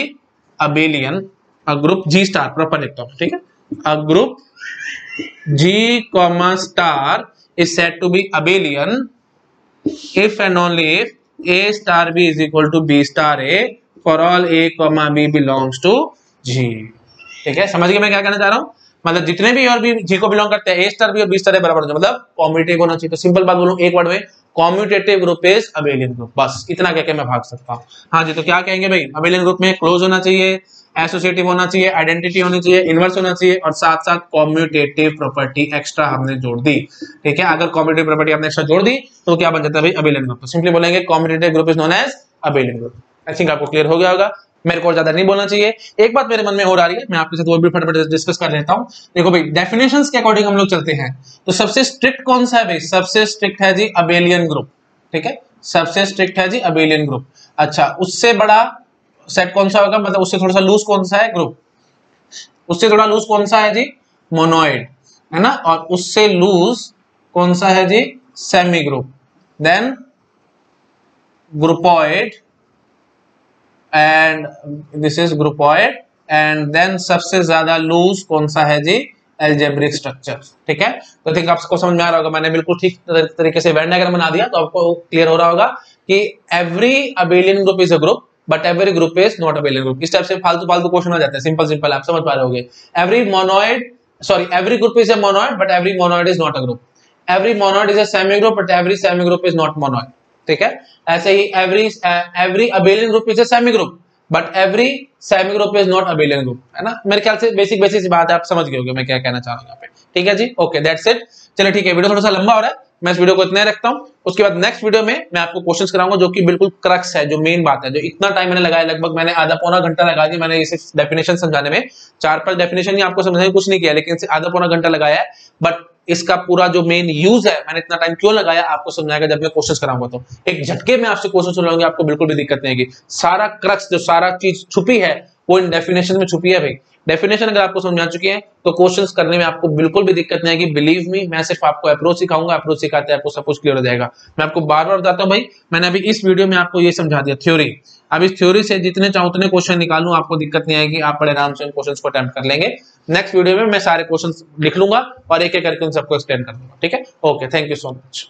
abelian, a group G star proper लिखता हूं, ठीक है, a group G comma star is said to be abelian if and only if A star B is equal to B star A for all A comma B belongs to G। ठीक है, समझ गए मैं क्या कहना चाह रहा हूं? मतलब जितने भी और भी G को बिलोंग करते हैं, A स्टार B और B स्टार A बराबर होना, मतलब कॉम्यूटेटिव होना चाहिए। तो सिंपल बात बोलूं एक वर्ड में, commutative group is abelian group, बस इतना कह के मैं भाग सकता हूं। हाँ जी, तो क्या कहेंगे भाई, अबेलियन ग्रुप में क्लोज होना चाहिए, एसोसिएटिव होना चाहिए, आइडेंटिटी होनी चाहिए, इनवर्स होना चाहिए, और साथ साथ कॉम्यूटेटिव प्रॉपर्टी एक्स्ट्रा हमने जोड़ दी। ठीक है, अगर कॉम्यूटेटिव प्रॉपर्टी हमने एक्स्ट्रा जोड़ दी तो क्या बन जाता है भाई, अबेलियन ग्रुप। तो सिंपली बोलेंगे commutative group is known as abelian group. I think आपको क्लियर हो गया होगा, मेरे को ज्यादा नहीं बोलना चाहिए। एक बात मेरे मन में और आ रही है, मैं आपके साथ वो भी फटाफट डिस्कस कर लेता हूं। देखो भाई, डेफिनेशंस के अकॉर्डिंग हम लोग चलते हैं, तो सबसे स्ट्रिक्ट कौन सा है भाई, सबसे स्ट्रिक्ट है जी अबेलियन ग्रुप। ठीक है, सबसे स्ट्रिक्ट है जी अबेलियन ग्रुप। अच्छा, उससे बड़ा सेट कौन सा होगा, मतलब उससे थोड़ा सा लूज कौन सा है ग्रुप, उससे थोड़ा लूज कौन सा है जी, मोनोइड, है ना, और उससे लूज कौन सा है जी, semi group, then groupoid, and this is groupoid, and then सबसे ज्यादा लूज कौन सा है जी, एल्जेब्रिक स्ट्रक्चर। ठीक है, तो ठीक आपको समझ में आ रहा होगा, मैंने बिल्कुल ठीक तरीके से वेन डायग्राम बना दिया, तो आपको क्लियर हो रहा होगा कि every abelian group is a group but every group is not abelian group. इस टाइप से फालतू फालतू क्वेश्चन आ जाते हैं, सिंपल आप समझ पा रहे होगे। Every monoid, sorry, every group is a monoid but every monoid is not a group, every monoid is a semi group but every semi group is not monoid. ठीक है, ऐसे ही every abelian group is a semi group but every semi group is not abelian group, है ना। मेरे ख्याल से basic बात है, आप समझ गए होंगे मैं क्या कहना चाह रहा हूं यहाँ पे। ठीक है जी, ओके, दैट्स इट। चलिए ठीक है, वीडियो थोड़ा सा लंबा हो रहा है, मैं इस वीडियो को इतना रखता हूं। उसके बाद नेक्स्ट वीडियो में मैं आपको क्वेश्चंस कराऊंगा जो कि बिल्कुल क्रक्स है, जो मेन बात है, जो इतना टाइम मैंने लगाया, लगभग मैंने आधा पौना घंटा लगा दिया मैंने इसे डेफिनेशन समझाने में। 4-5 डेफिनेशन ही आपको समझाने कुछ नहीं किया, लेकिन इसे आधा पौना घंटा लगाया है। बट इसका पूरा जो मेन यूज है, मैंने इतना टाइम क्यों लगाया आपको समझाएगा जब मैं क्वेश्चंस कराऊंगा। तो एक झटके में आपसे क्वेश्चन सुनाऊंगा, आपको बिल्कुल भी दिक्कत नहीं आएगी। सारा क्रक्स, जो सारा चीज छुपी है वो इन डेफिनेशन में छुपी है भाई। डेफिनेशन अगर आपको समझ आ चुकी है तो क्वेश्चंस करने में आपको बिल्कुल भी दिक्कत नहीं आएगी, बिलीव मी। मैं सिर्फ आपको अप्रोच सिखाऊंगा, अप्रोच सिखाते आपको सब कुछ क्लियर हो जाएगा। मैं आपको बार बार बताता हूं भाई, मैंने अभी इस वीडियो में आपको ये समझा दिया थ्योरी। अब इस थ्योरी से जितने चाहो उतने क्वेश्चन निकालूं, आपको दिक्कत नहीं आएगी, आप बड़े आराम से उन क्वेश्चंस को अटेम्प्ट कर लेंगे। नेक्स्ट वीडियो में मैं सारे क्वेश्चंस लिख लूंगा और एक एक करके उन सबको एक्सप्लेन कर दूंगा। ठीक है, okay, thank you so much.